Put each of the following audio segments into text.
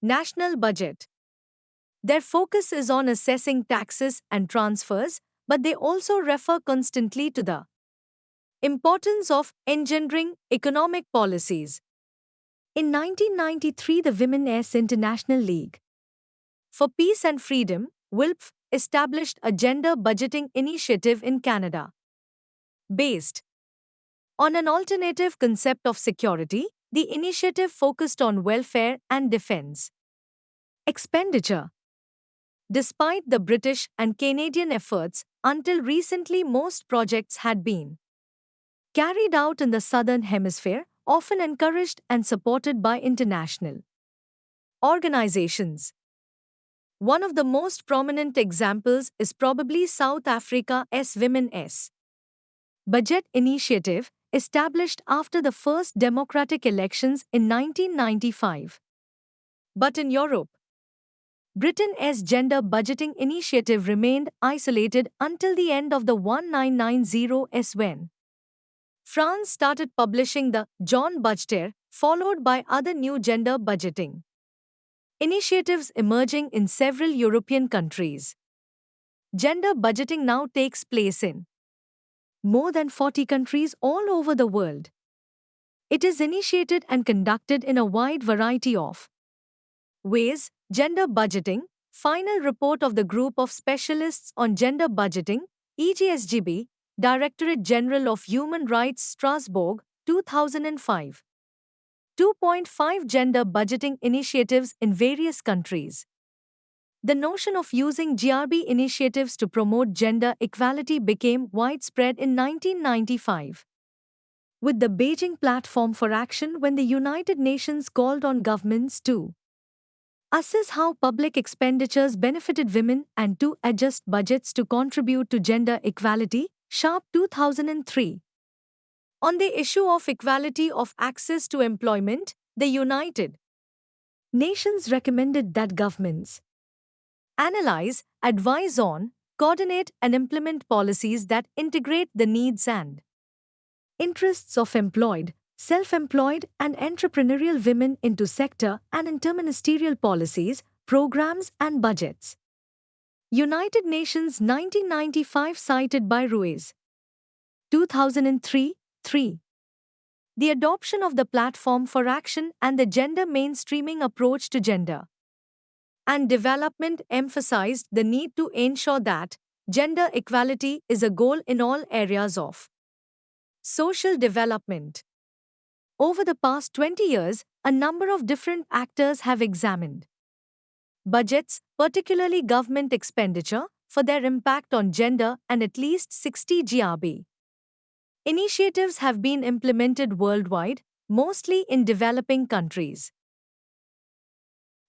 National budget. Their focus is on assessing taxes and transfers, but they also refer constantly to the importance of engendering economic policies. In 1993, the Women's International League for Peace and Freedom, WILPF, established a gender budgeting initiative in Canada. Based on an alternative concept of security, the initiative focused on welfare and defense expenditure. Despite the British and Canadian efforts, until recently most projects had been carried out in the Southern Hemisphere, often encouraged and supported by international organizations. One of the most prominent examples is probably South Africa's Women's Budget Initiative, established after the first democratic elections in 1995. But in Europe, Britain's gender budgeting initiative remained isolated until the end of the 1990s when France started publishing the John Budgeter, followed by other new gender budgeting initiatives emerging in several European countries. Gender budgeting now takes place in more than 40 countries all over the world. It is initiated and conducted in a wide variety of ways. Gender budgeting, final report of the Group of Specialists on Gender Budgeting, EGSGB, Directorate General of Human Rights, Strasbourg, 2005. 2.5 Gender budgeting initiatives in various countries. The notion of using GRB initiatives to promote gender equality became widespread in 1995 with the Beijing Platform for Action, when the United Nations called on governments to assess how public expenditures benefited women and to adjust budgets to contribute to gender equality, Sharp 2003. On the issue of equality of access to employment, the United Nations recommended that governments analyze, advise on, coordinate and implement policies that integrate the needs and interests of employed, self-employed and entrepreneurial women into sector and interministerial policies, programs and budgets. United Nations 1995, cited by Ruiz. 2003, 3. The adoption of the Platform for Action and the gender mainstreaming approach to gender and development emphasized the need to ensure that gender equality is a goal in all areas of social development. Over the past 20 years, a number of different actors have examined budgets, particularly government expenditure, for their impact on gender, and at least 60 GRB initiatives have been implemented worldwide, mostly in developing countries.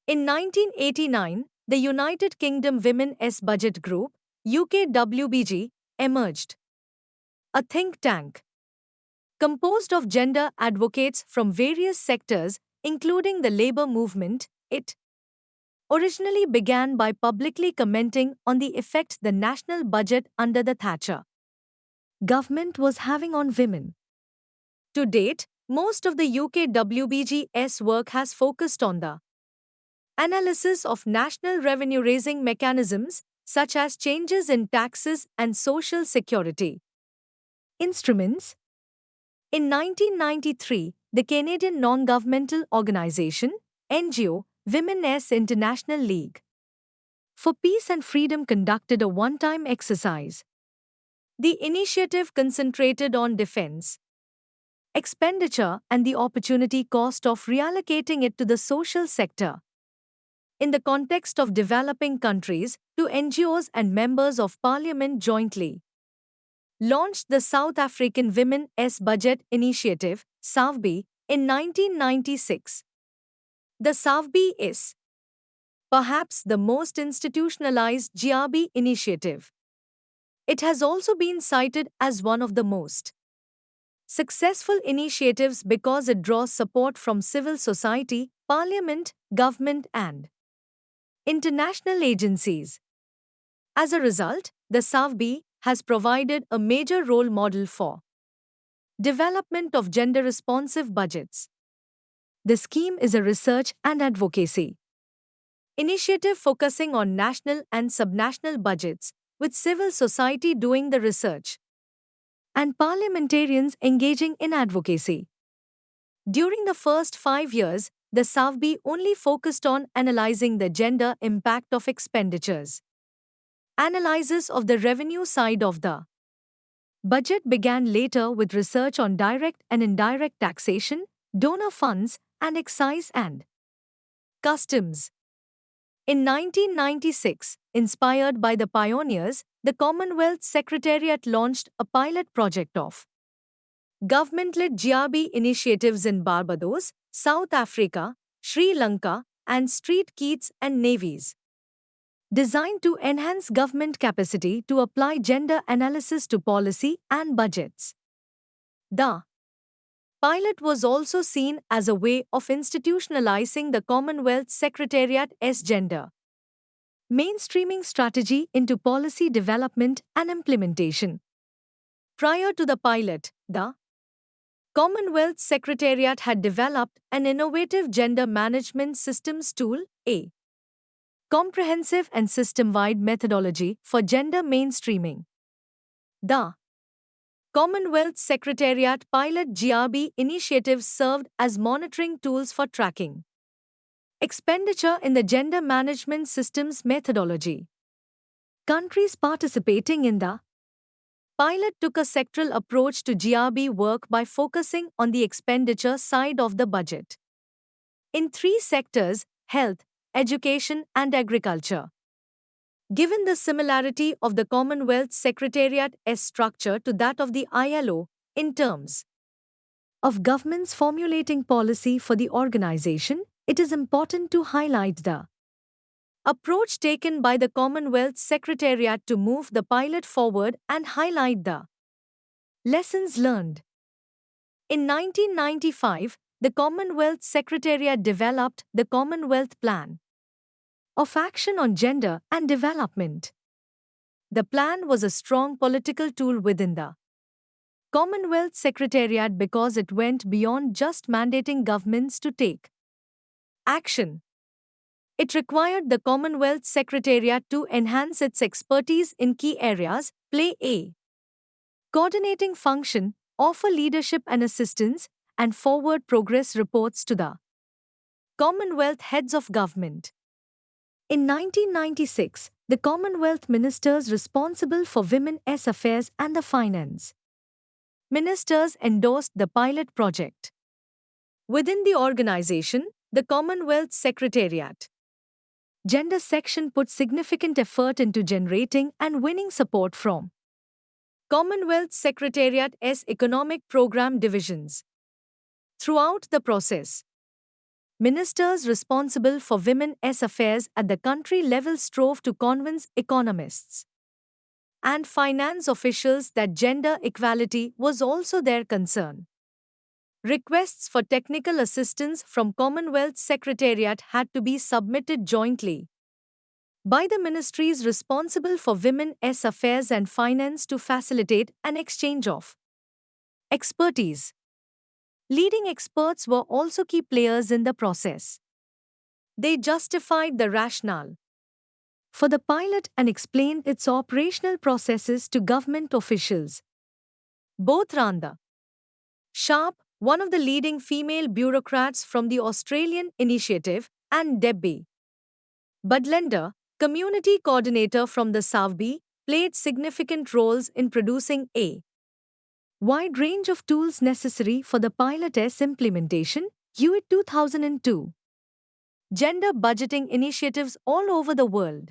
In 1989, the United Kingdom Women's Budget Group, UKWBG, emerged. A think tank composed of gender advocates from various sectors, including the labor movement. It originally began by publicly commenting on the effect the national budget under the Thatcher government was having on women. To date, most of the UKWBG's work has focused on the analysis of national revenue-raising mechanisms, such as changes in taxes and social security instruments. In 1993, the Canadian non-governmental organization, NGO, Women's International League for Peace and Freedom conducted a one-time exercise. The initiative concentrated on defense expenditure and the opportunity cost of reallocating it to the social sector. In the context of developing countries, two NGOs and members of parliament jointly launched the South African Women's Budget Initiative, SAWBI, in 1996. The SAWBI is perhaps the most institutionalized GRB initiative. It has also been cited as one of the most successful initiatives because it draws support from civil society, parliament, government, and international agencies. As a result, the SAWBI has provided a major role model for development of gender-responsive budgets. The scheme is a research and advocacy initiative focusing on national and subnational budgets, with civil society doing the research, and parliamentarians engaging in advocacy. During the first 5 years, the SAVB only focused on analyzing the gender impact of expenditures. Analysis of the revenue side of the budget began later with research on direct and indirect taxation, donor funds, and excise and customs. In 1996, inspired by the pioneers, the Commonwealth Secretariat launched a pilot project of government-led GRB initiatives in Barbados, South Africa, Sri Lanka, and Street Kitts and Nevis, designed to enhance government capacity to apply gender analysis to policy and budgets. The pilot was also seen as a way of institutionalizing the Commonwealth Secretariat's gender mainstreaming strategy into policy development and implementation. Prior to the pilot, the Commonwealth Secretariat had developed an innovative gender management systems tool, a comprehensive and system-wide methodology for gender mainstreaming. The Commonwealth Secretariat pilot GRB initiatives served as monitoring tools for tracking expenditure in the gender management systems methodology. Countries participating in the pilot took a sectoral approach to GRB work by focusing on the expenditure side of the budget in three sectors: health, education, and agriculture. Given the similarity of the Commonwealth Secretariat's structure to that of the ILO, in terms of governments formulating policy for the organization, it is important to highlight the approach taken by the Commonwealth Secretariat to move the pilot forward and highlight the lessons learned. In 1995, the Commonwealth Secretariat developed the Commonwealth Plan of Action on Gender and Development. The plan was a strong political tool within the Commonwealth Secretariat because it went beyond just mandating governments to take action. It required the Commonwealth Secretariat to enhance its expertise in key areas, play a coordinating function, offer leadership and assistance, and forward progress reports to the Commonwealth heads of government. In 1996, the Commonwealth ministers responsible for women's affairs and the finance ministers endorsed the pilot project. Within the organization, the Commonwealth Secretariat Gender section put significant effort into generating and winning support from Commonwealth Secretariat's economic program divisions. Throughout the process, ministers responsible for women's affairs at the country level strove to convince economists and finance officials that gender equality was also their concern. Requests for technical assistance from Commonwealth Secretariat had to be submitted jointly by the ministries responsible for women's affairs and finance to facilitate an exchange of expertise. Leading experts were also key players in the process. They justified the rationale for the pilot and explained its operational processes to government officials. Both Randa Sharp, one of the leading female bureaucrats from the Australian initiative, and Debbie Budlender, community coordinator from the SAVB, played significant roles in producing a wide range of tools necessary for the pilot's implementation. UIT 2002. Gender budgeting initiatives all over the world.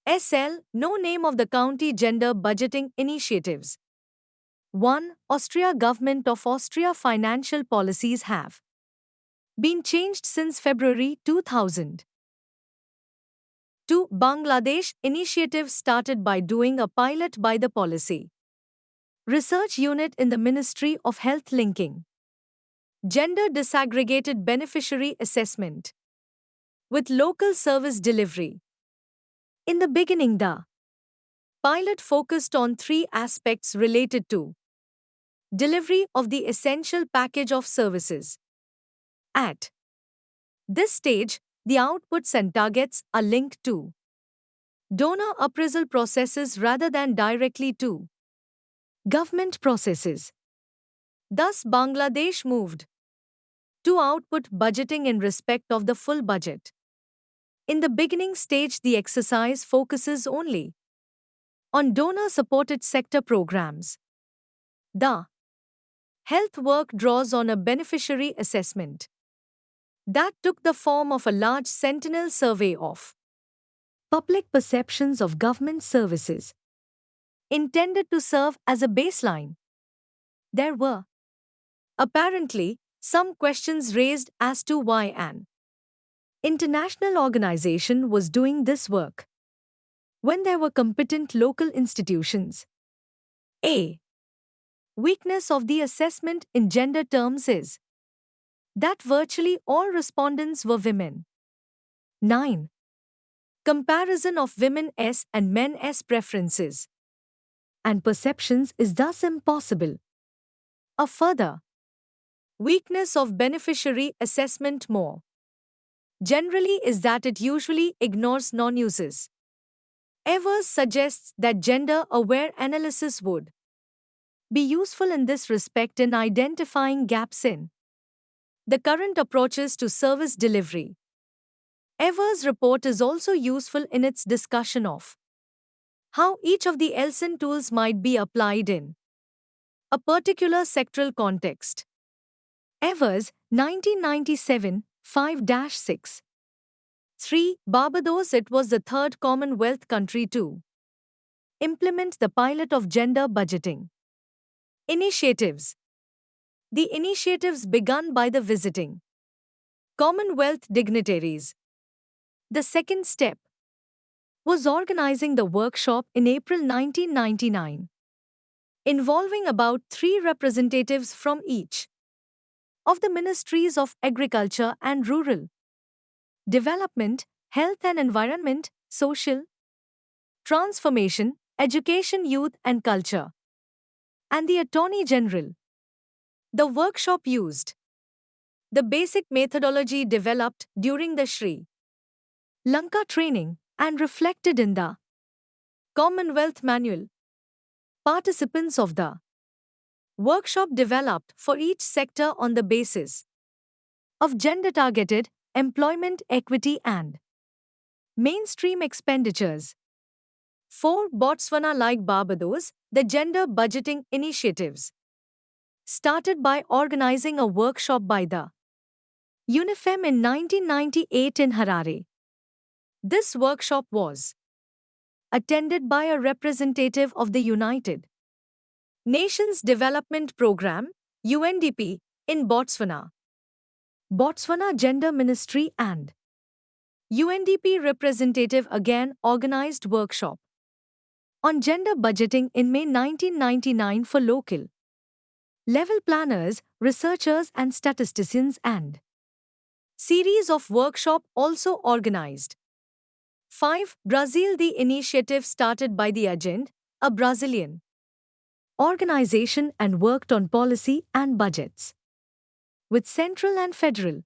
SL, no name of the county gender budgeting initiatives. 1. Austria Government of Austria financial policies have been changed since February 2000. 2. Bangladesh initiative started by doing a pilot by the Policy Research Unit in the Ministry of Health linking gender disaggregated beneficiary assessment with local service delivery. In the beginning, the pilot focused on three aspects related to delivery of the essential package of services. At this stage, The outputs and targets are linked to donor appraisal processes rather than directly to government processes. Thus, Bangladesh moved to output budgeting in respect of the full budget. In the beginning stage, the exercise focuses only on donor-supported sector programs. The health work draws on a beneficiary assessment that took the form of a large sentinel survey of public perceptions of government services, intended to serve as a baseline. There were apparently some questions raised as to why an international organization was doing this work when there were competent local institutions. A weakness of the assessment in gender terms is that virtually all respondents were women. 9. Comparison of women's and men's preferences and perceptions is thus impossible. A further weakness of beneficiary assessment more generally is that it usually ignores non-uses. Evers suggests that gender-aware analysis would be useful in this respect in identifying gaps in the current approaches to service delivery. Evers' report is also useful in its discussion of how each of the ELSIN tools might be applied in a particular sectoral context. Evers, 1997, 5-6. 3. Barbados. It was the third Commonwealth country to implement the pilot of gender budgeting initiatives. The initiatives begun by the visiting Commonwealth dignitaries. The second step was organizing the workshop in April 1999, involving about 3 representatives from each of the Ministries of Agriculture and Rural Development, Health and Environment, Social Transformation, Education, Youth and Culture, and the Attorney General. The workshop used the basic methodology developed during the Sri Lanka training and reflected in the Commonwealth Manual. Participants of the workshop developed for each sector on the basis of gender-targeted employment equity and mainstream expenditures. 4. Botswana. Like Barbados, the gender budgeting initiatives started by organizing a workshop by the UNIFEM in 1998 in Harare. This workshop was attended by a representative of the United Nations Development Programme, UNDP, in Botswana. Botswana Gender Ministry and UNDP representative again organized workshop on gender budgeting in May 1999 for local level planners, researchers and statisticians, and series of workshop also organized. 5. Brazil. The initiative started by the Agenda, a Brazilian organization, and worked on policy and budgets with central and federal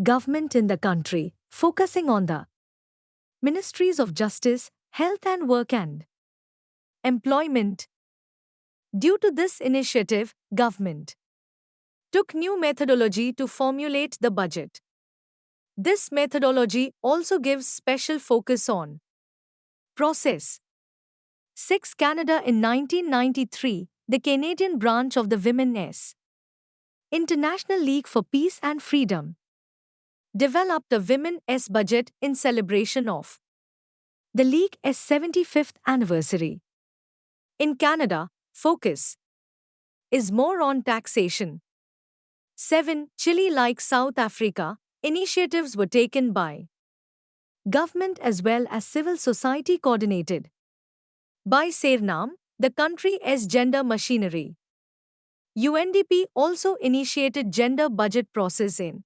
government in the country, focusing on the Ministries of Justice, Health and Work and Employment. Due to this initiative, government took new methodology to formulate the budget. This methodology also gives special focus on process. 6. Canada. In 1993, the Canadian branch of the Women's International League for Peace and Freedom developed a Women's budget in celebration of the League's 75th anniversary. In Canada, focus is more on taxation. 7. Chile. Like South Africa, initiatives were taken by government as well as civil society, coordinated by Suriname, the country's gender machinery. UNDP also initiated gender budget process in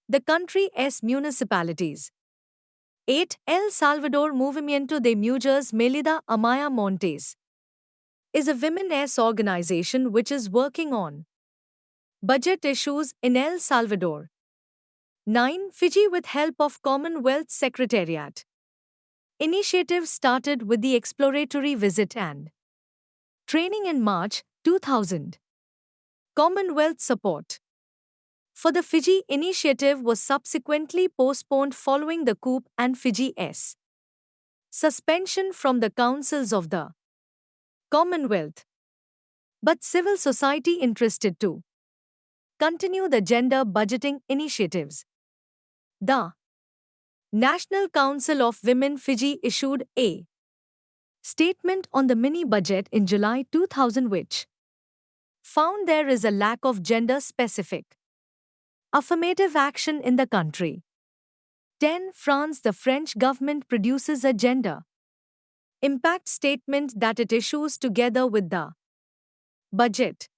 the country's municipalities. 8. El Salvador. Movimiento de Mujeres Melida Amaya Montes is a women's organization which is working on budget issues in El Salvador. 9. Fiji with help of Commonwealth Secretariat. Initiative started with the exploratory visit and training in March 2000. Commonwealth support for the Fiji initiative was subsequently postponed following the coup and Fiji's suspension from the councils of the Commonwealth. But civil society interested to continue the gender budgeting initiatives. The National Council of Women Fiji issued a statement on the mini-budget in July 2000 which found there is a lack of gender-specific affirmative action in the country. 10. France. The French government produces a gender impact statement that it issues together with the budget.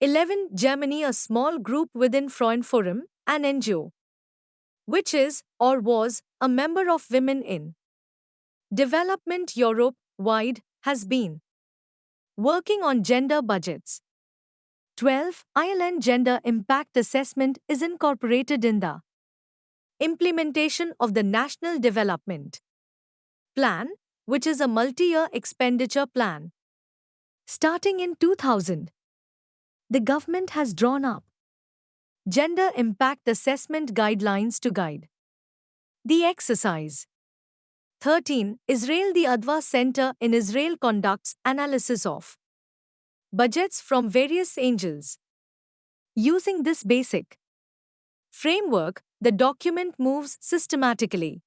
11. Germany. A small group within Frauenforum, an NGO, which is, or was, a member of Women in Development Europe-wide, has been working on gender budgets. 12. Ireland Gender Impact Assessment is incorporated in the implementation of the National Development Plan, which is a multi-year expenditure plan. Starting in 2000, the government has drawn up Gender Impact Assessment Guidelines to guide the exercise. 13. Israel. The Adva Center in Israel conducts analysis of budgets from various angles. Using this basic framework, the document moves systematically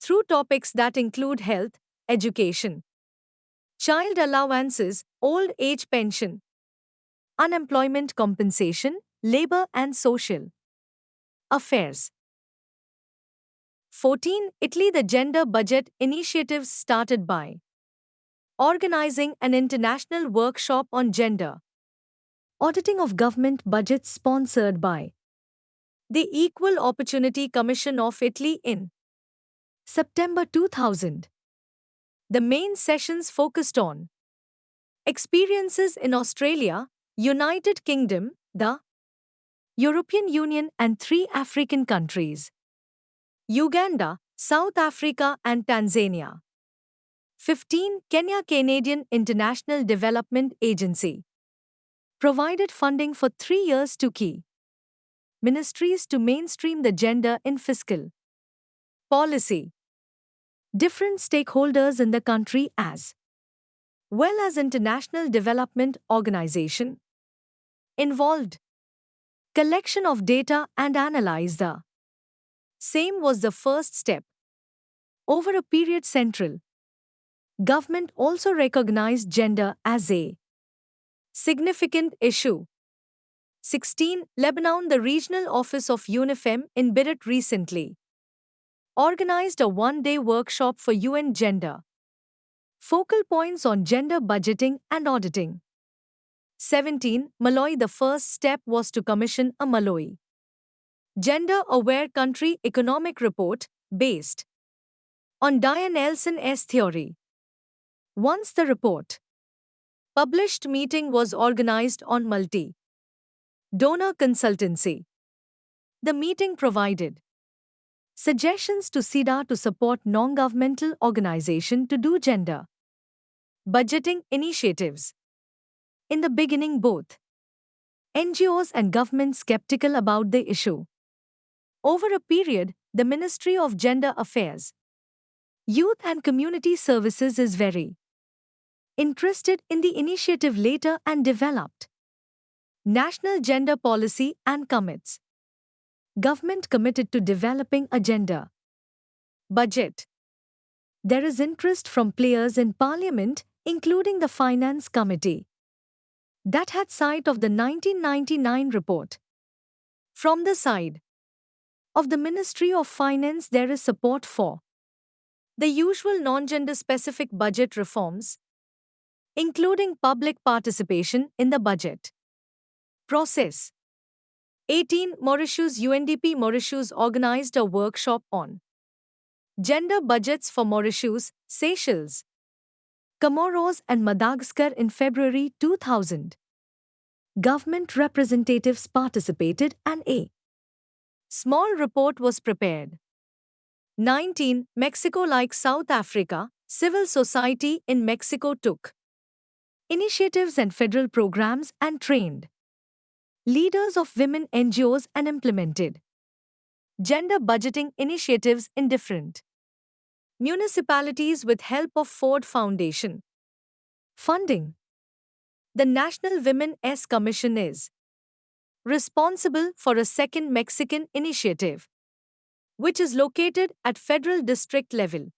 through topics that include health, education, child allowances, old age pension, unemployment compensation, labor and social affairs. 14. Italy. The gender budget initiatives started by organizing an international workshop on gender auditing of government budgets sponsored by the Equal Opportunity Commission of Italy in September 2000. The main sessions focused on experiences in Australia, United Kingdom, the European Union and 3 African countries: Uganda, South Africa and Tanzania. 15. Kenya. Canadian International Development Agency provided funding for 3 years to key ministries to mainstream the gender in fiscal policy. Different stakeholders in the country as well as international development organization involved. Collection of data and analyze the same was the first step. Over a period, central government also recognized gender as a significant issue. 16. Lebanon. The regional office of UNIFEM in Beirut recently organized a one-day workshop for UN gender focal points on gender budgeting and auditing. 17. Malawi. The first step was to commission a Malawi gender-aware country economic report based on Diane Elson's theory. Once the report published, meeting was organized on multi-donor consultancy. The meeting provided suggestions to SIDA to support non-governmental organization to do gender budgeting initiatives. In the beginning, both NGOs and government skeptical about the issue. Over a period, the Ministry of Gender Affairs, Youth and Community Services is very interested in the initiative later and developed national gender policy and commits government committed to developing a gender budget. There is interest from players in Parliament, including the Finance Committee, that had sight of the 1999 report. From the side of the Ministry of Finance, there is support for the usual non-gender specific budget reforms, including public participation in the budget process. 18. Mauritius. UNDP Mauritius organized a workshop on gender budgets for Mauritius, Seychelles, Comoros and Madagascar in February 2000. Government representatives participated and a Small report was prepared. 19. Mexico, like South Africa, civil society in Mexico took initiatives and federal programs and trained leaders of women NGOs and implemented gender budgeting initiatives in different municipalities with help of Ford Foundation funding. The National Women's Commission is responsible for a second Mexican initiative, which is located at federal district level.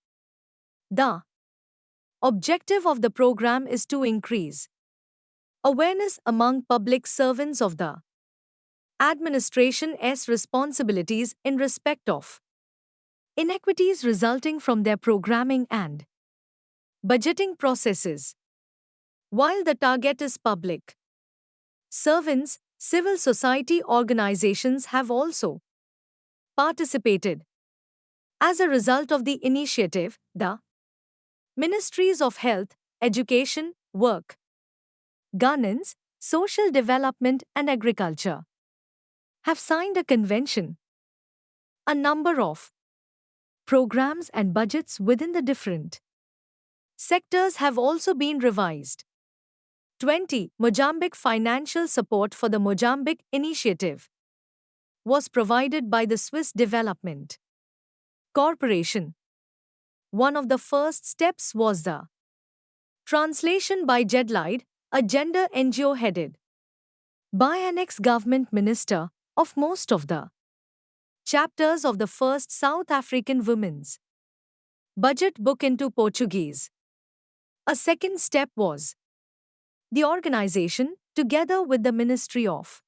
The objective of the program is to increase awareness among public servants of the administration's responsibilities in respect of inequities resulting from their programming and budgeting processes. While the target is public servants, civil society organizations have also participated. As a result of the initiative, the Ministries of Health, Education, Work, Governance, Social Development and Agriculture have signed a convention. A number of programs and budgets within the different sectors have also been revised. 20. Mozambique financial support for the Mozambique Initiative was provided by the Swiss Development Corporation. One of the first steps was the translation by GEDLIDE, a gender NGO headed by an ex-government minister, of most of the chapters of the first South African women's budget book into Portuguese. A second step was the organization, together with the Ministry of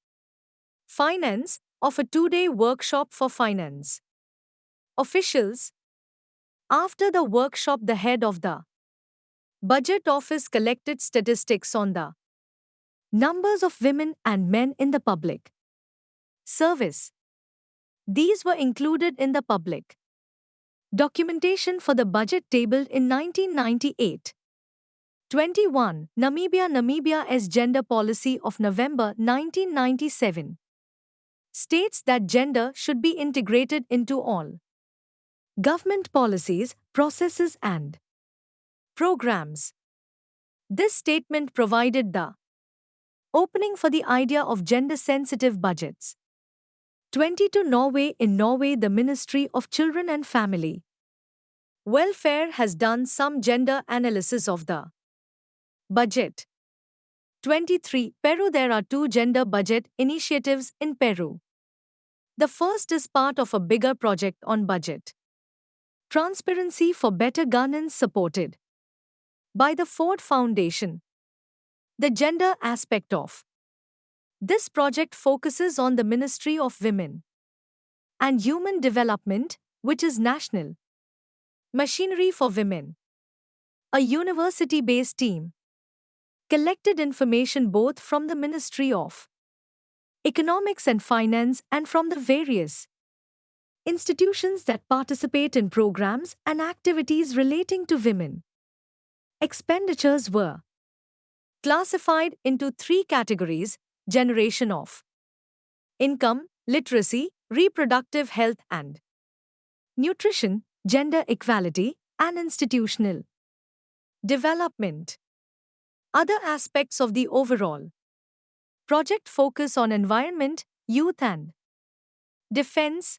Finance, of a two-day workshop for finance officials. After the workshop, the head of the Budget Office collected statistics on the numbers of women and men in the public service. These were included in the public documentation for the budget tabled in 1998. 21. Namibia's gender policy of November 1997 states that gender should be integrated into all government policies, processes and programs. This statement provided the opening for the idea of gender-sensitive budgets. 22. Norway. In Norway, the Ministry of Children and Family Welfare has done some gender analysis of the budget. 23. Peru. There are two gender budget initiatives in Peru. The first is part of a bigger project on budget transparency for better governance supported by the Ford Foundation. The gender aspect of this project focuses on the Ministry of Women and Human Development, which is National Machinery for Women. A university-based team collected information both from the Ministry of Economics and Finance and from the various institutions that participate in programs and activities relating to women. Expenditures were classified into three categories: generation of income, literacy, reproductive health and nutrition, gender equality, and institutional development. Other aspects of the overall project focus on environment, youth, and defense.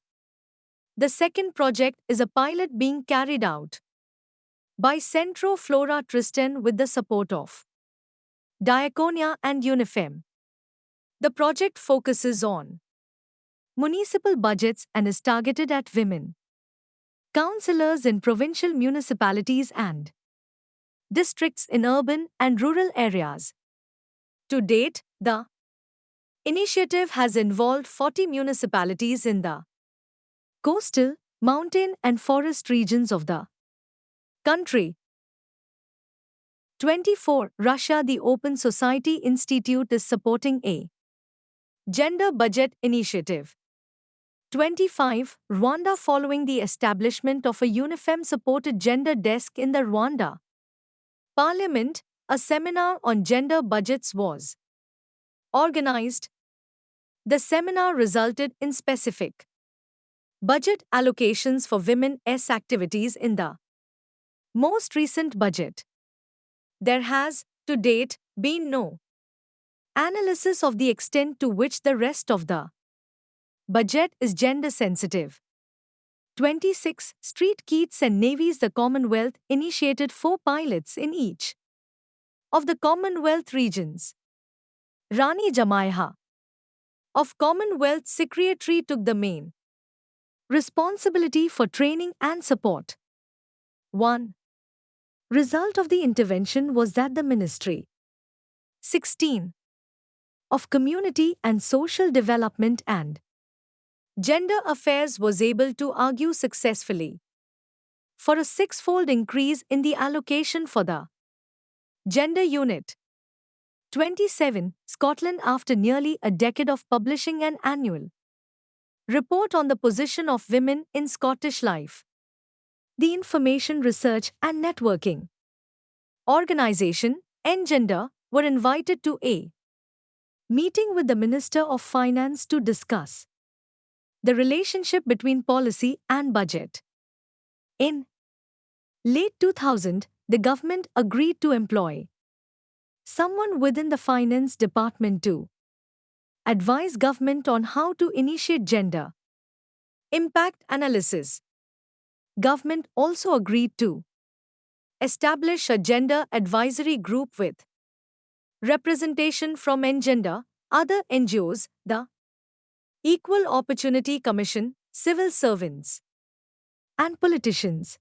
The second project is a pilot being carried out by Centro Flora Tristan with the support of Diaconia and UNIFEM. The project focuses on municipal budgets and is targeted at women councillors in provincial municipalities and districts in urban and rural areas. To date, the initiative has involved 40 municipalities in the coastal, mountain, and forest regions of the country. 24. Russia. The Open Society Institute is supporting a gender budget initiative. 25. Rwanda. Following the establishment of a UNIFEM-supported gender desk in the Rwanda Parliament, a seminar on gender budgets was organized. The seminar resulted in specific Budget allocations for women's activities in the most recent budget. There has, to date, been no analysis of the extent to which the rest of the budget is gender sensitive. 26. Street Keats and Navies. The Commonwealth initiated 4 pilots in each of the Commonwealth regions. Rani Jamaiha of Commonwealth Secretary took the main responsibility for training and support. 1. Result of the intervention was that the Ministry 16 of Community and Social Development and Gender Affairs was able to argue successfully for a 6-fold increase in the allocation for the Gender Unit. 27. Scotland. After nearly a decade of publishing an annual report on the position of women in Scottish life, the Information Research and Networking Organisation, Engender, were invited to a meeting with the Minister of Finance to discuss the relationship between policy and budget. In late 2000, the government agreed to employ someone within the finance department to advise government on how to initiate gender impact analysis. Government also agreed to establish a gender advisory group with representation from Engender, other NGOs, the Equal Opportunity Commission, civil servants, and politicians.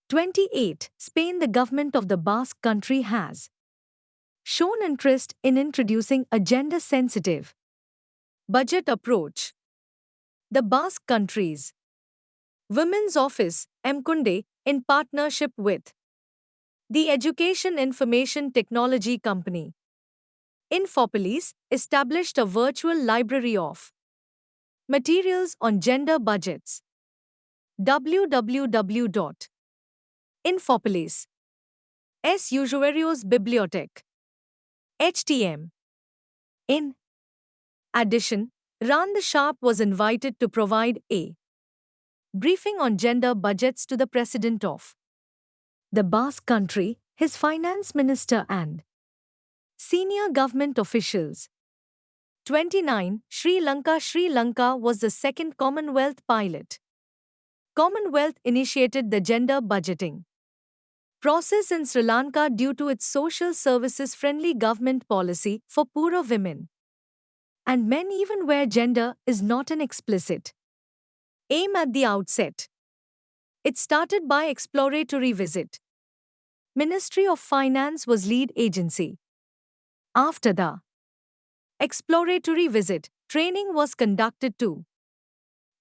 28. Spain. The government of the Basque Country has shown interest in introducing a gender-sensitive budget approach. The Basque Country's Women's Office, Emkunde, in partnership with the Education Information Technology Company Infopolis, established a virtual library of materials on gender budgets. www.infopolis.s Usuarios Bibliothèque HTM. In addition, Rand Sharp was invited to provide a briefing on gender budgets to the President of the Basque Country, his finance minister and senior government officials. 29. Sri Lanka. Sri Lanka was the second Commonwealth pilot. Commonwealth initiated the gender budgeting process in Sri Lanka due to its social services-friendly government policy for poorer women and men, even where gender is not an explicit aim at the outset. It started by exploratory visit. Ministry of Finance was lead agency. After the exploratory visit, training was conducted to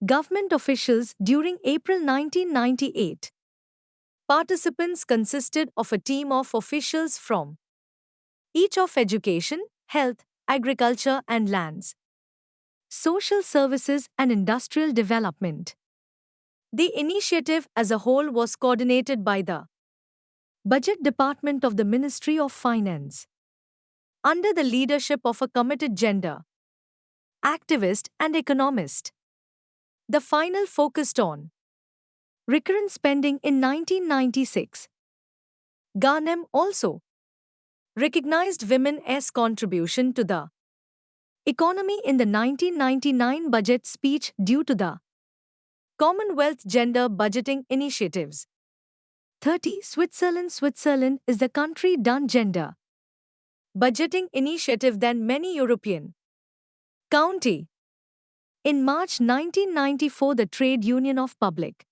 government officials during April 1998. Participants consisted of a team of officials from each of education, health, agriculture and lands, social services and industrial development. The initiative as a whole was coordinated by the Budget Department of the Ministry of Finance, under the leadership of a committed gender activist and economist. The final focused on recurrent spending in 1996. Ghanem also recognized women's contribution to the economy in the 1999 budget speech due to the Commonwealth Gender Budgeting Initiatives. 30. Switzerland. Switzerland is the country done gender budgeting initiative than many European countries. In March 1994, the Trade Union of Public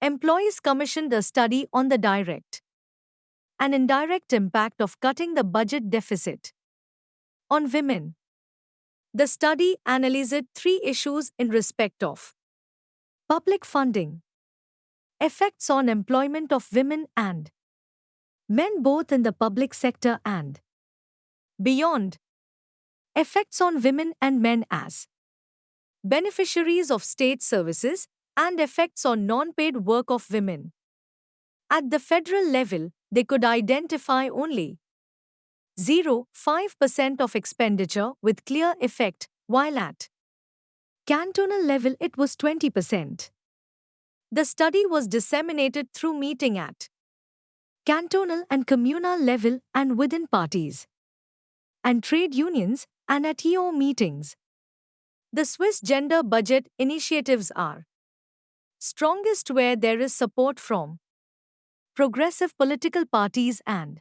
Employees commissioned a study on the direct and indirect impact of cutting the budget deficit on women. The study analyzed 3 issues in respect of public funding, effects on employment of women and men both in the public sector and beyond, effects on women and men as beneficiaries of state services, and effects on non-paid work of women. At the federal level, they could identify only 0.5% of expenditure with clear effect, while at Cantonal level it was 20%. The study was disseminated through meeting at cantonal and communal level and within parties and trade unions and at EO meetings. The Swiss gender budget initiatives are strongest where there is support from progressive political parties and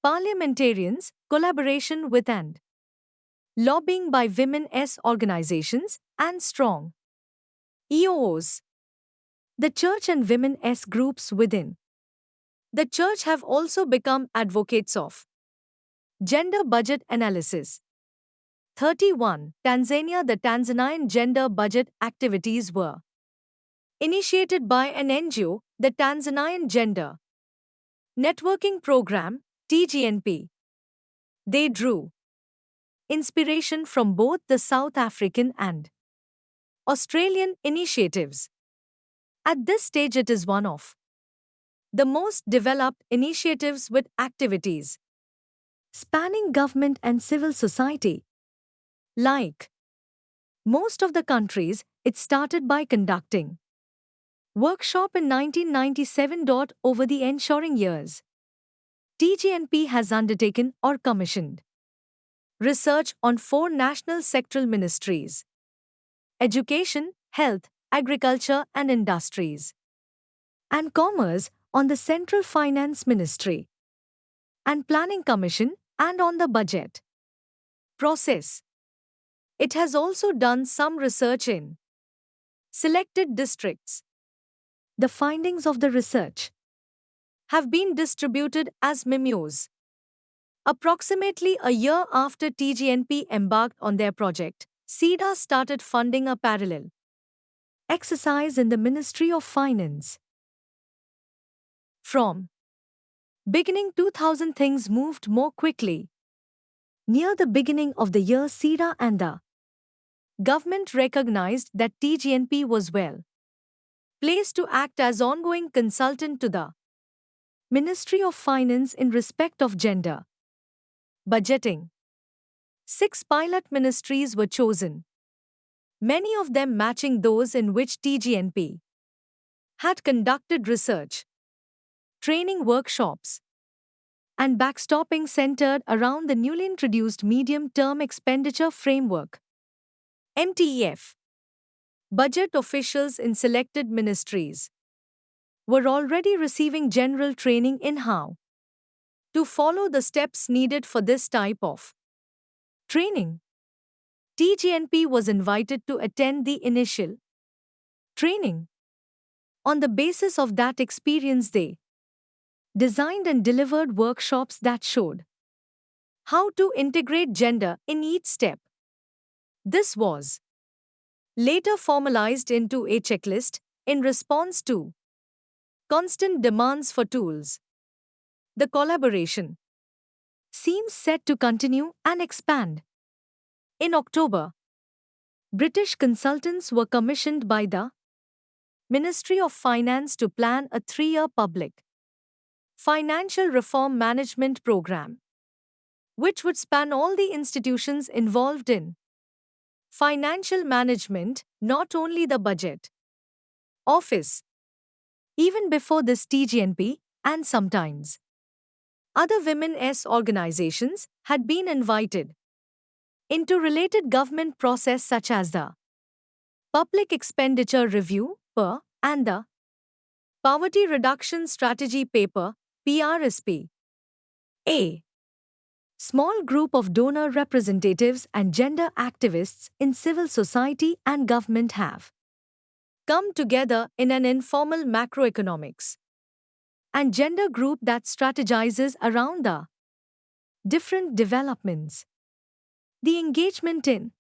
parliamentarians, collaboration with and lobbying by women's organizations and strong EOs. The church and women's groups within the church have also become advocates of gender budget analysis. 31. Tanzania. The Tanzanian gender budget activities were initiated by an NGO, the Tanzanian Gender Networking Program, TGNP. They drew inspiration from both the South African and Australian initiatives. At this stage, it is one of the most developed initiatives with activities spanning government and civil society. Like most of the countries, it started by conducting workshop in 1997. Over the ensuing years, TGNP has undertaken or commissioned research on 4 national sectoral ministries: education, health, agriculture and industries, and commerce on the Central Finance Ministry and Planning Commission and on the budget process. It has also done some research in selected districts. The findings of the research have been distributed as memos. Approximately a year after TGNP embarked on their project, SIDA started funding a parallel exercise in the Ministry of Finance. From beginning 2000, things moved more quickly. Near the beginning of the year, SIDA and the government recognized that TGNP was well placed to act as ongoing consultant to the Ministry of Finance in respect of gender budgeting. 6 pilot ministries were chosen, many of them matching those in which TGNP had conducted research, training workshops, and backstopping centered around the newly introduced Medium-Term Expenditure Framework (MTEF). Budget officials in selected ministries were already receiving general training in how to follow the steps needed for this type of training. TGNP was invited to attend the initial training. On the basis of that experience, they designed and delivered workshops that showed how to integrate gender in each step. This was later formalized into a checklist in response to constant demands for tools. The collaboration seems set to continue and expand. In October, British consultants were commissioned by the Ministry of Finance to plan a 3-year public financial reform management program, which would span all the institutions involved in financial management, not only the budget office. Even before this, TGNP, and sometimes other women's organizations, had been invited into related government process such as the Public Expenditure Review (PER) and the Poverty Reduction Strategy Paper (PRSP). A small group of donor representatives and gender activists in civil society and government have come together in an informal macroeconomics and gender group that strategizes around the different developments. The engagement in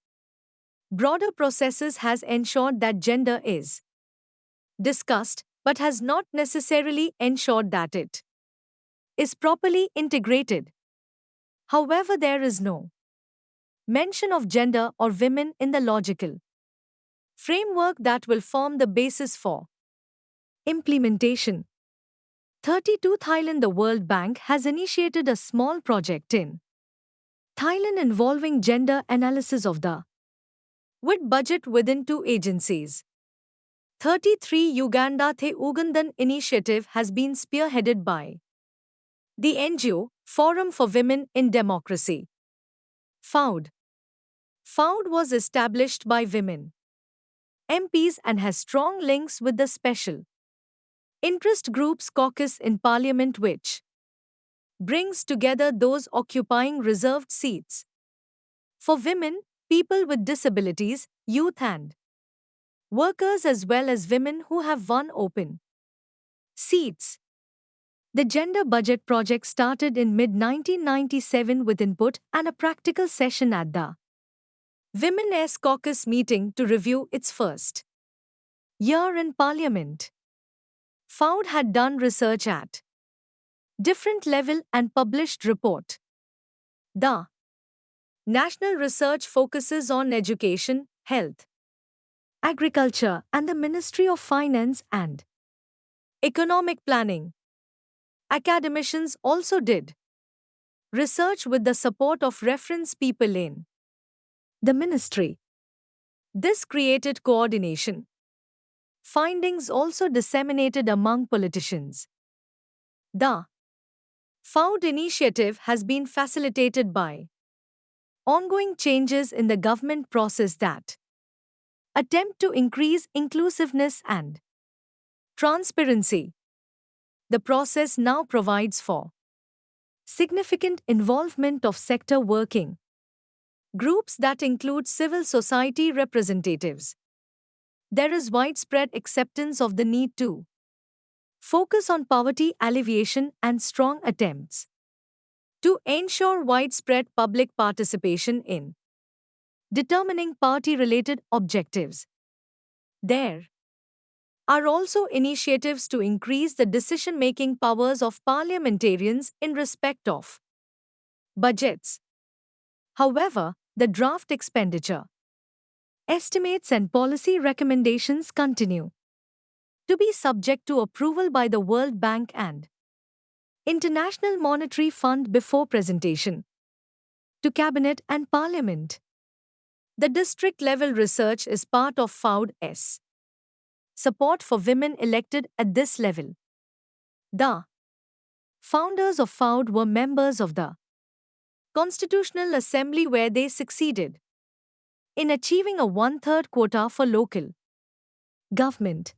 broader processes has ensured that gender is discussed, but has not necessarily ensured that it is properly integrated. However, there is no mention of gender or women in the logical framework that will form the basis for implementation. 32. Thailand. The World Bank has initiated a small project in Thailand involving gender analysis of the with budget within 2 agencies. 33 Uganda The Ugandan initiative has been spearheaded by the NGO Forum for Women in Democracy. FOUD. FOUD was established by women MPs and has strong links with the Special Interest Groups Caucus in Parliament, which brings together those occupying reserved seats for women, people with disabilities, youth, and workers, as well as women who have won open seats. The Gender Budget Project started in mid 1997 with input and a practical session at the Women's Caucus meeting to review its first year in Parliament. FOUD had done research at different level and published report. The National Research focuses on education, health, agriculture, and the Ministry of Finance and economic planning. Academicians also did research with the support of reference people in the ministry. This created coordination. Findings also disseminated among politicians. The FOUD initiative has been facilitated by ongoing changes in the government process that attempt to increase inclusiveness and transparency. The process now provides for significant involvement of sector working groups that include civil society representatives. There is widespread acceptance of the need to focus on poverty alleviation and strong attempts to ensure widespread public participation in determining party-related objectives. There are also initiatives to increase the decision-making powers of parliamentarians in respect of budgets. However, the draft expenditure estimates and policy recommendations continue to be subject to approval by the World Bank and International Monetary Fund before presentation to Cabinet and Parliament. The district-level research is part of FOUD's support for women elected at this level. The founders of FOUD were members of the Constitutional Assembly, where they succeeded in achieving a one-third quota for local government.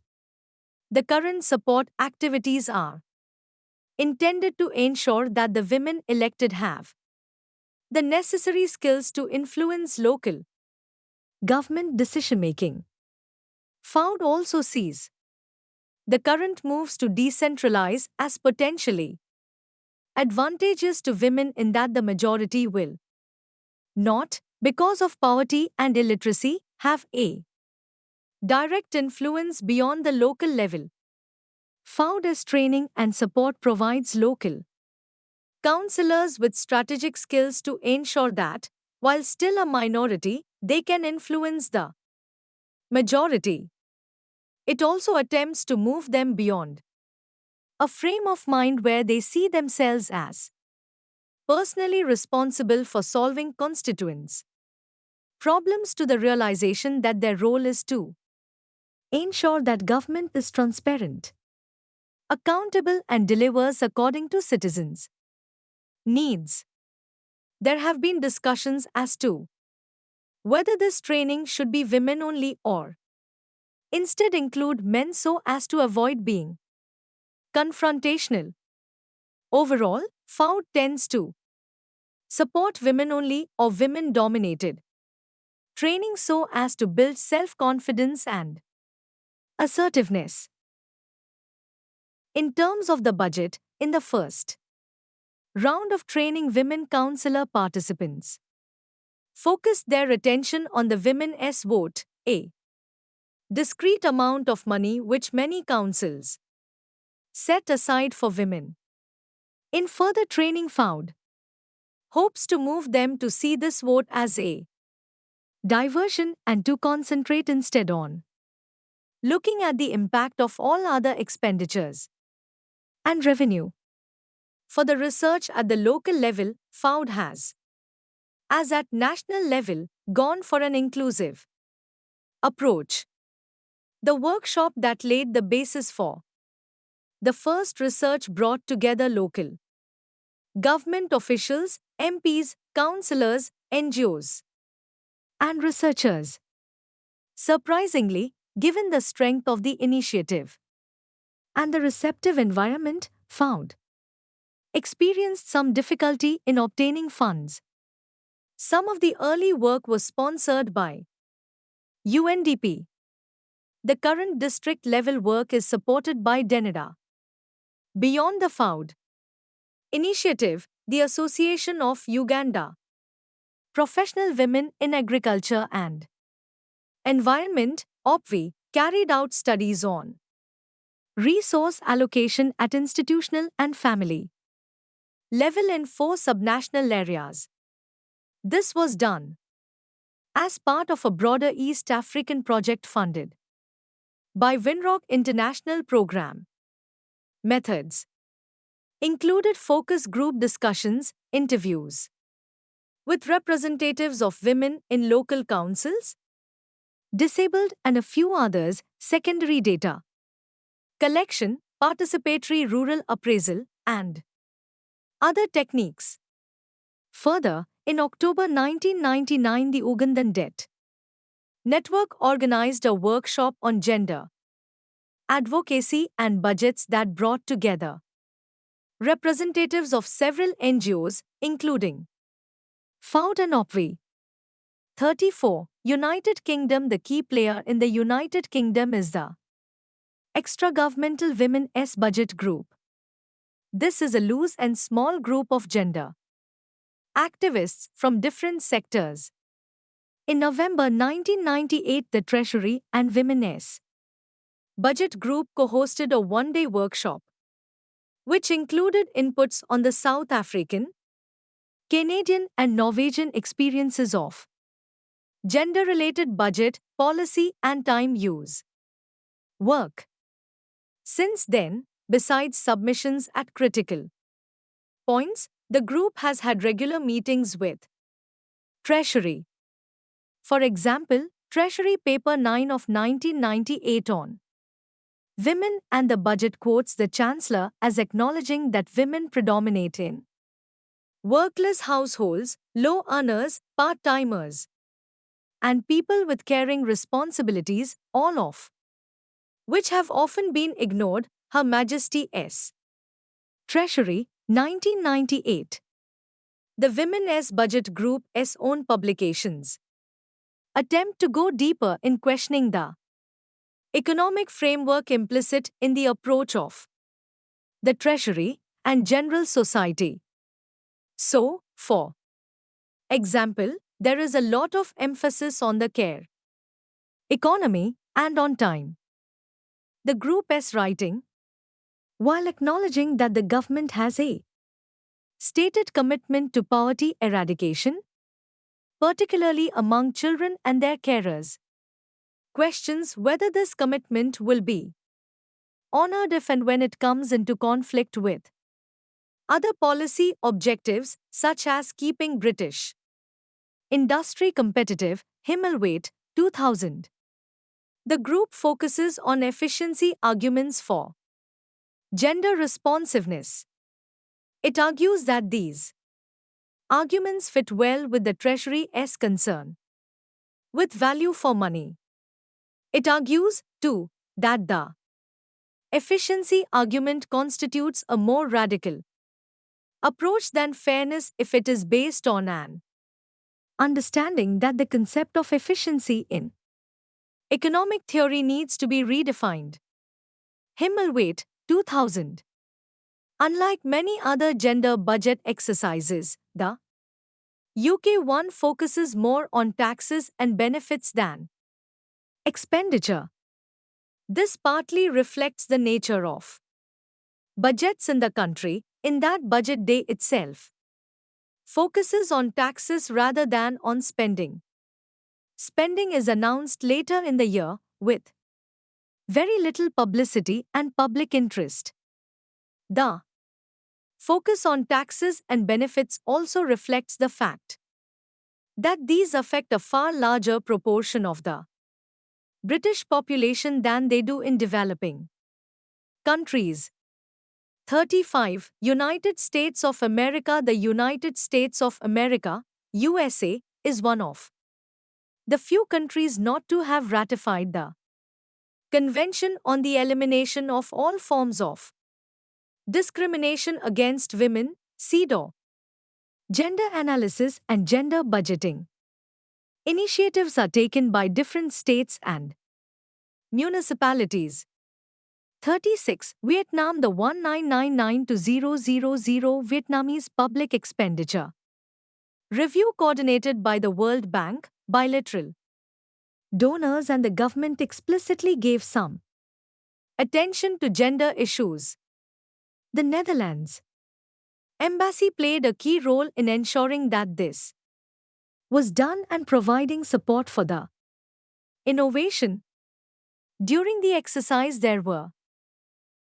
The current support activities are intended to ensure that the women elected have the necessary skills to influence local government decision-making. FOUD also sees the current moves to decentralize as potentially advantageous to women in that the majority will not, because of poverty and illiteracy, have a direct influence beyond the local level. FOUD's training and support provides local councillors with strategic skills to ensure that, while still a minority, they can influence the majority. It also attempts to move them beyond a frame of mind where they see themselves as personally responsible for solving constituents' problems to the realization that their role is to ensure that government is transparent, accountable, and delivers according to citizens' needs. There have been discussions as to whether this training should be women only or instead include men so as to avoid being confrontational. Overall, FOUD tends to support women only or women dominated training so as to build self-confidence and assertiveness. In terms of the budget, in the first round of training, women councillor participants focused their attention on the women's vote, a discrete amount of money which many councils set aside for women. In further training, FOUD hopes to move them to see this vote as a diversion and to concentrate instead on looking at the impact of all other expenditures and revenue. For the research at the local level, FOUD has, as at national level, gone for an inclusive Approach. The workshop that laid the basis for the first research brought together local government officials, MPs, councillors, NGOs, and researchers. Surprisingly, given the strength of the initiative and the receptive environment found, experienced some difficulty in obtaining funds. Some of the early work was sponsored by UNDP. The current district level work is supported by DENIDA. Beyond the FOUD initiative, the Association of Uganda, Professional Women in Agriculture and Environment, OPWI, carried out studies on resource allocation at institutional and family level in 4 subnational areas. This was done as part of a broader East African project funded by Winrock International Program. Methods included focus group discussions, interviews with representatives of women in local councils, disabled and a few others, secondary data collection, participatory rural appraisal, and other techniques. Further, in October 1999, the Ugandan Debt Network organized a workshop on gender advocacy and budgets that brought together representatives of several NGOs, including FOUD and OPWI. 34. United Kingdom. The key player in the United Kingdom is the Extra-Governmental Women's Budget Group. This is a loose and small group of gender activists from different sectors. In November 1998, the Treasury and Women's Budget Group co-hosted a one-day workshop, which included inputs on the South African, Canadian and Norwegian experiences of gender-related budget, policy and time use work. Since then, besides submissions at critical points, the group has had regular meetings with Treasury. For example, Treasury Paper 9 of 1998 on Women and the Budget quotes the Chancellor as acknowledging that women predominate in workless households, low earners, part-timers, and people with caring responsibilities, all of which have often been ignored. Her Majesty's Treasury, 1998. The Women's Budget Group's own publications attempt to go deeper in questioning the economic framework implicit in the approach of the Treasury and general society. So, for example, there is a lot of emphasis on the care economy and on time. The group's writing, while acknowledging that the government has a stated commitment to poverty eradication, particularly among children and their carers, questions whether this commitment will be honored if and when it comes into conflict with other policy objectives such as keeping British industry competitive. Himmelweit, 2000. The group focuses on efficiency arguments for gender responsiveness. It argues that these arguments fit well with the Treasury's concern with value for money. It argues, too, that the efficiency argument constitutes a more radical approach than fairness if it is based on an understanding that the concept of efficiency in economic theory needs to be redefined. Himmelweit, 2000. Unlike many other gender budget exercises, the UK one focuses more on taxes and benefits than expenditure. This partly reflects the nature of budgets in the country, in that budget day itself focuses on taxes rather than on spending. Spending is announced later in the year, with very little publicity and public interest. The focus on taxes and benefits also reflects the fact that these affect a far larger proportion of the British population than they do in developing countries. 35. United States of America. The United States of America, USA, is one of the few countries not to have ratified the Convention on the Elimination of All Forms of Discrimination Against Women, CEDAW. Gender analysis and gender budgeting. Initiatives are taken by different states and municipalities. 36. Vietnam. The 1999 to 000 Vietnamese public expenditure review coordinated by the World Bank, bilateral donors and the government explicitly gave some attention to gender issues. The Netherlands embassy played a key role in ensuring that this was done and providing support for the innovation. During the exercise, there were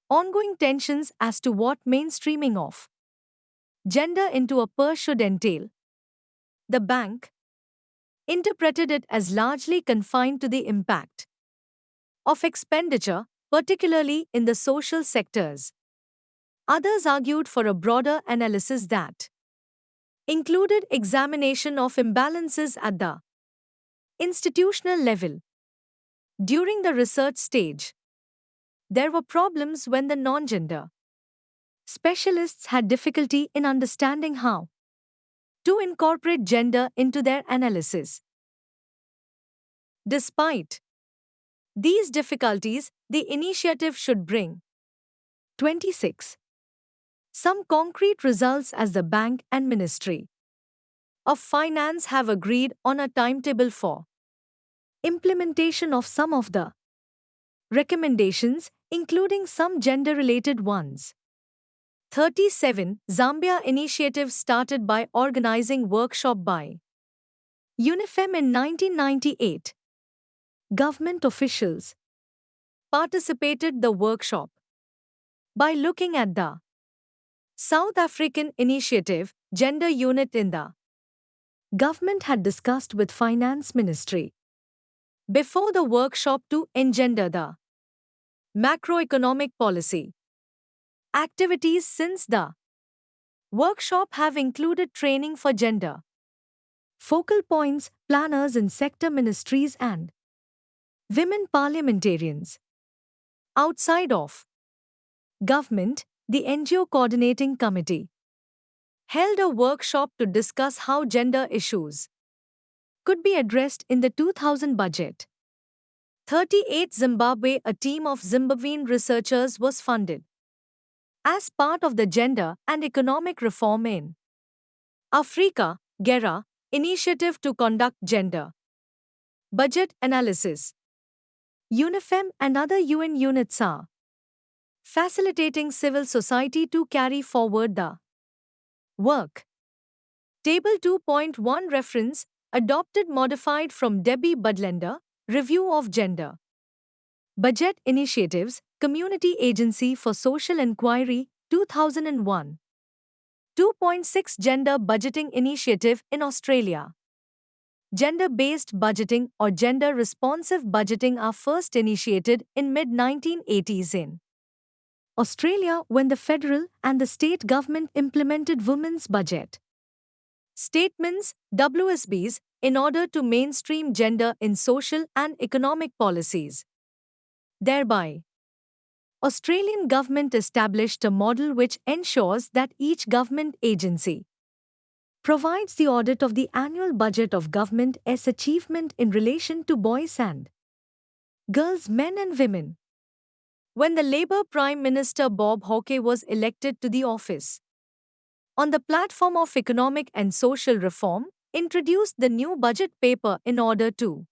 ongoing tensions as to what mainstreaming of gender into a PER should entail. The bank interpreted it as largely confined to the impact of expenditure, particularly in the social sectors. Others argued for a broader analysis that included examination of imbalances at the institutional level. During the research stage, there were problems when the non-gender specialists had difficulty in understanding how to incorporate gender into their analysis. Despite these difficulties, the initiative should bring 26. Some concrete results as the Bank and Ministry of Finance have agreed on a timetable for implementation of some of the recommendations, including some gender-related ones. 37. Zambia initiative started by organizing workshop by UNIFEM in 1998. Government officials participated the workshop by looking at the South African initiative. Gender unit in the government had discussed with Finance Ministry before the workshop to engender the macroeconomic policy activities. Since the workshop have included training for gender focal points, planners in sector ministries and women parliamentarians. Outside of government, the NGO Coordinating Committee held a workshop to discuss how gender issues could be addressed in the 2000 budget. 38. Zimbabwe. A team of Zimbabwean researchers was funded as part of the Gender and Economic Reform in Africa (GERA) initiative to conduct gender budget analysis. UNIFEM and other UN units are facilitating civil society to carry forward the work. Table 2.1 reference, adopted modified from Debbie Budlender, Review of Gender Budget Initiatives, Community Agency for Social Inquiry, 2001. 2.6 Gender Budgeting Initiative in Australia. Gender-based budgeting or gender-responsive budgeting are first initiated in mid-1980s in Australia when the federal and the state government implemented women's budget statements, WSBs, in order to mainstream gender in social and economic policies. Thereby, Australian government established a model which ensures that each government agency provides the audit of the annual budget of government's achievement in relation to boys and girls, men and women. When the Labour Prime Minister Bob Hawke was elected to the office, on the platform of economic and social reform, introduced the new budget paper in order to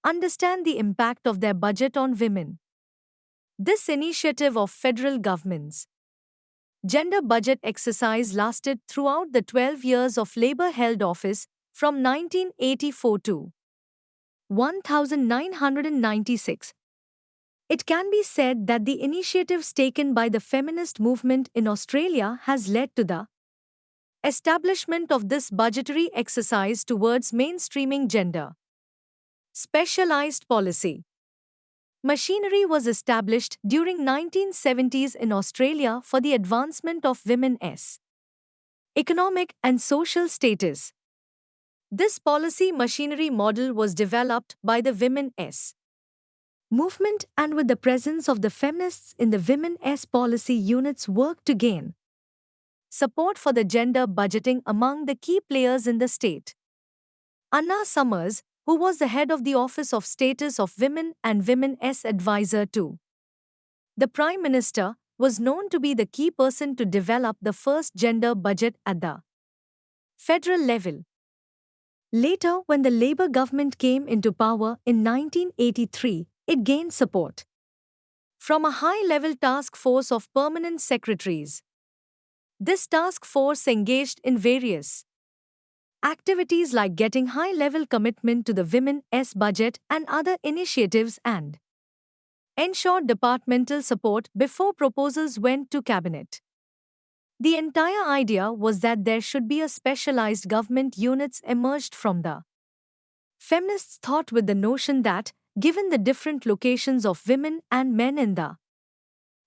understand the impact of their budget on women. This initiative of federal government's gender budget exercise lasted throughout the 12 years of Labour held office from 1984 to 1996. It can be said that the initiatives taken by the feminist movement in Australia has led to the establishment of this budgetary exercise towards mainstreaming gender specialized policy. Machinery was established during 1970s in Australia for the advancement of women's economic and social status. This policy machinery model was developed by the women's movement and with the presence of the feminists in the women's policy units worked to gain support for the gender budgeting among the key players in the state. Anna Summers, who was the head of the Office of Status of Women and Women's Advisor to the Prime Minister, was known to be the key person to develop the first gender budget at the federal level. Later, when the Labour government came into power in 1983, it gained support from a high-level task force of permanent secretaries. This task force engaged in various activities like getting high-level commitment to the women's budget and other initiatives and ensured departmental support before proposals went to cabinet. The entire idea was that there should be a specialized government units emerged from the feminists thought with the notion that, given the different locations of women and men in the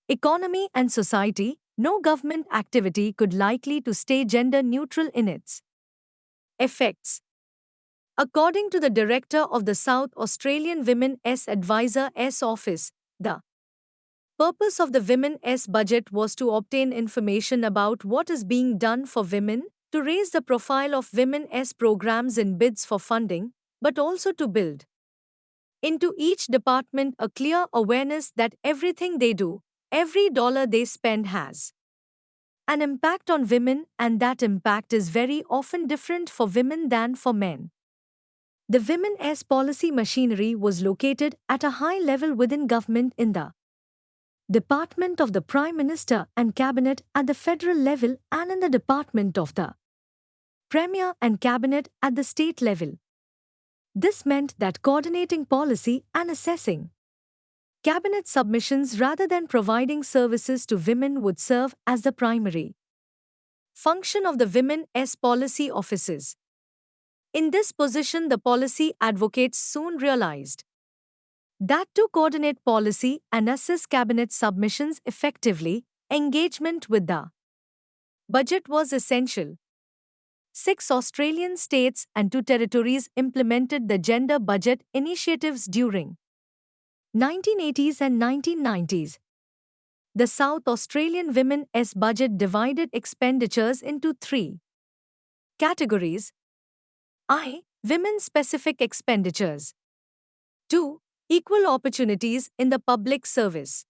economy and society, no government activity could likely to stay gender neutral in its effects. According to the director of the South Australian Women's Advisor's Office, the purpose of the women's budget was to obtain information about what is being done for women, to raise the profile of women's programs in bids for funding, but also to build into each department a clear awareness that everything they do, every dollar they spend has an impact on women, and that impact is very often different for women than for men. The women's policy machinery was located at a high level within government in the Department of the Prime Minister and Cabinet at the federal level and in the Department of the Premier and Cabinet at the state level. This meant that coordinating policy and assessing cabinet submissions rather than providing services to women would serve as the primary function of the women's policy offices. In this position, the policy advocates soon realized that to coordinate policy and assess cabinet submissions effectively, engagement with the budget was essential. 6 Australian states and 2 territories implemented the gender budget initiatives during 1980s and 1990s. The South Australian Women's budget divided expenditures into 3 categories. I. Women-specific expenditures. 2. Equal opportunities in the public service.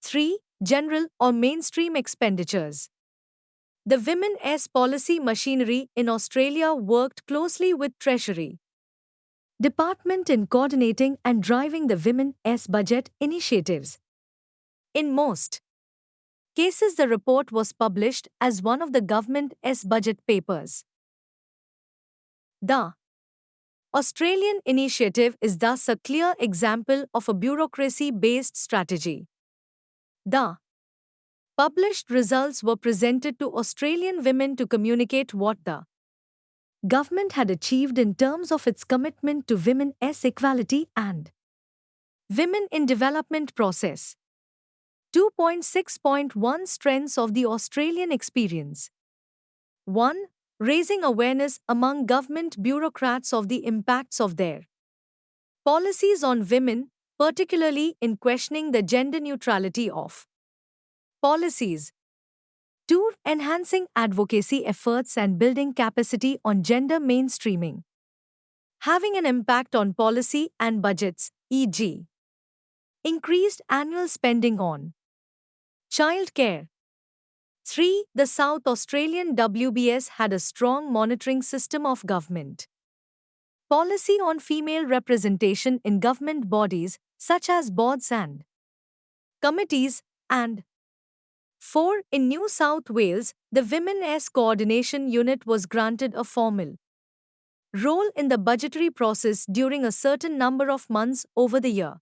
3. General or mainstream expenditures. The women's policy machinery in Australia worked closely with Treasury Department in coordinating and driving the women's budget initiatives. In most cases, the report was published as one of the government's budget papers. The Australian initiative is thus a clear example of a bureaucracy-based strategy. The published results were presented to Australian women to communicate what the government had achieved in terms of its commitment to women's equality and women in development process. 2.6.1 Strengths of the Australian experience. 1. Raising awareness among government bureaucrats of the impacts of their policies on women, particularly in questioning the gender neutrality of policies. 2. Enhancing advocacy efforts and building capacity on gender mainstreaming. Having an impact on policy and budgets, e.g., increased annual spending on child care. 3. The South Australian WBS had a strong monitoring system of government policy on female representation in government bodies, such as boards and committees, and 4. In New South Wales, the Women's Coordination Unit was granted a formal role in the budgetary process during a certain number of months over the year.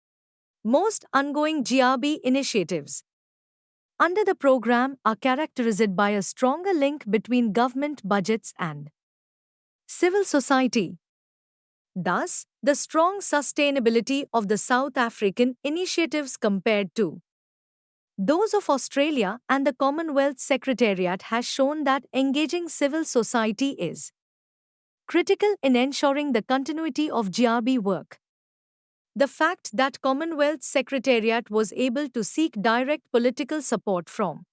Most ongoing GRB initiatives under the program are characterized by a stronger link between government budgets and civil society. Thus, the strong sustainability of the South African initiatives compared to those of Australia and the Commonwealth Secretariat has shown that engaging civil society is critical in ensuring the continuity of GRB work. The fact that Commonwealth Secretariat was able to seek direct political support from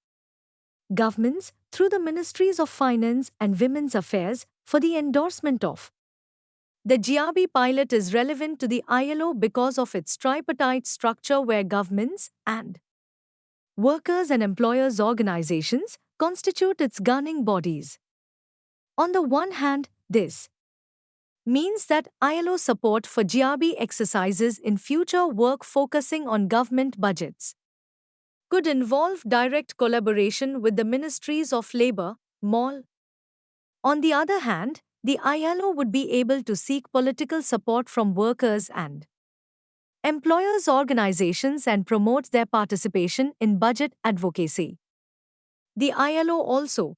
governments through the Ministries of Finance and Women's Affairs for the endorsement of the GRB pilot is relevant to the ILO because of its tripartite structure where governments and workers and employers organizations constitute its governing bodies. On the one hand, this means that ILO support for GRB exercises in future work focusing on government budgets could involve direct collaboration with the Ministries of Labour, MOL. On the other hand, the ILO would be able to seek political support from workers and employers' organizations and promote their participation in budget advocacy. The ILO also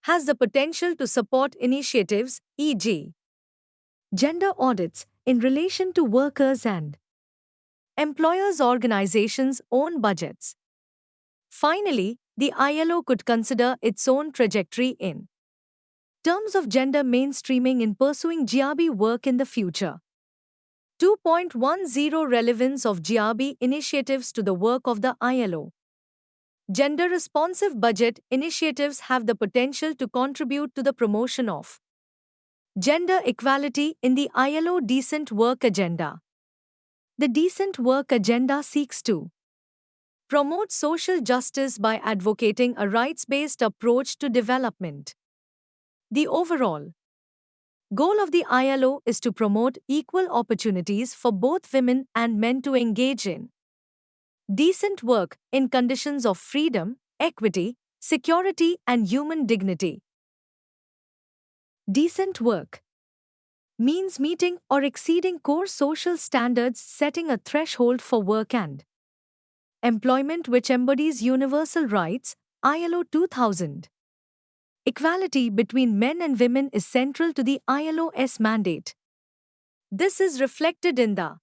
has the potential to support initiatives, e.g., gender audits, in relation to workers and employers' organizations' own budgets. Finally, the ILO could consider its own trajectory in terms of gender mainstreaming in pursuing GRB work in the future. 2.10 Relevance of GRB initiatives to the work of the ILO. Gender-responsive budget initiatives have the potential to contribute to the promotion of gender equality in the ILO Decent Work Agenda. The Decent Work Agenda seeks to promote social justice by advocating a rights-based approach to development. The overall goal of the ILO is to promote equal opportunities for both women and men to engage in decent work in conditions of freedom, equity, security, and human dignity. Decent work means meeting or exceeding core social standards, setting a threshold for work and employment which embodies universal rights, ILO 2000. Equality between men and women is central to the ILO's mandate. This is reflected in the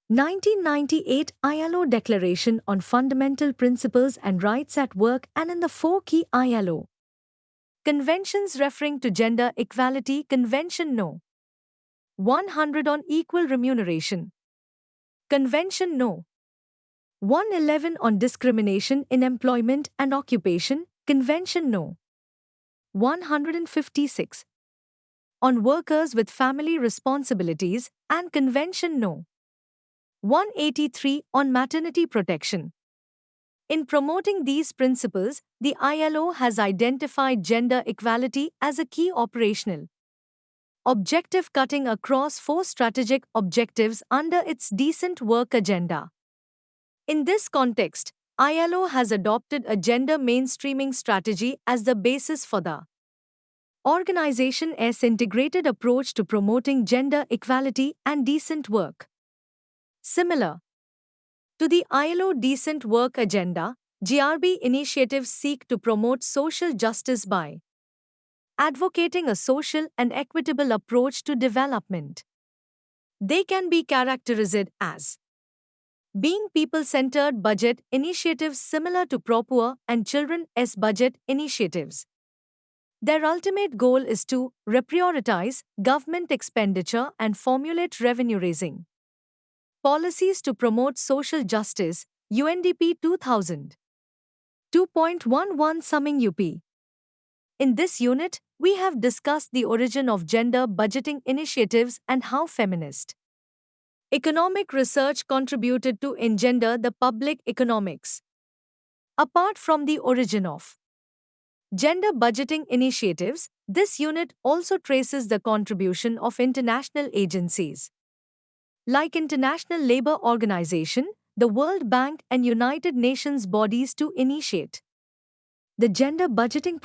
1998 ILO Declaration on Fundamental Principles and Rights at Work and in the 4 key ILO conventions referring to gender equality. Convention No. 100 on Equal Remuneration. Convention No. 111 on Discrimination in Employment and Occupation. Convention No. 156 on Workers with Family Responsibilities and Convention No. 183 on Maternity Protection. In promoting these principles, the ILO has identified gender equality as a key operational objective cutting across 4 strategic objectives under its Decent Work Agenda. In this context, ILO has adopted a gender mainstreaming strategy as the basis for the organization's integrated approach to promoting gender equality and decent work. Similar to the ILO Decent Work Agenda, GRB initiatives seek to promote social justice by advocating a social and equitable approach to development. They can be characterized as being people-centered budget initiatives similar to ProPoor and Children's budget initiatives. Their ultimate goal is to reprioritize government expenditure and formulate revenue-raising policies to promote social justice. UNDP 2000. 2.11 Summing UP. In this unit, we have discussed the origin of gender budgeting initiatives and how feminist economic research contributed to engender the public economics. Apart from the origin of gender budgeting initiatives, this unit also traces the contribution of international agencies like International Labour Organization, the World Bank and United Nations bodies to initiate the gender budgeting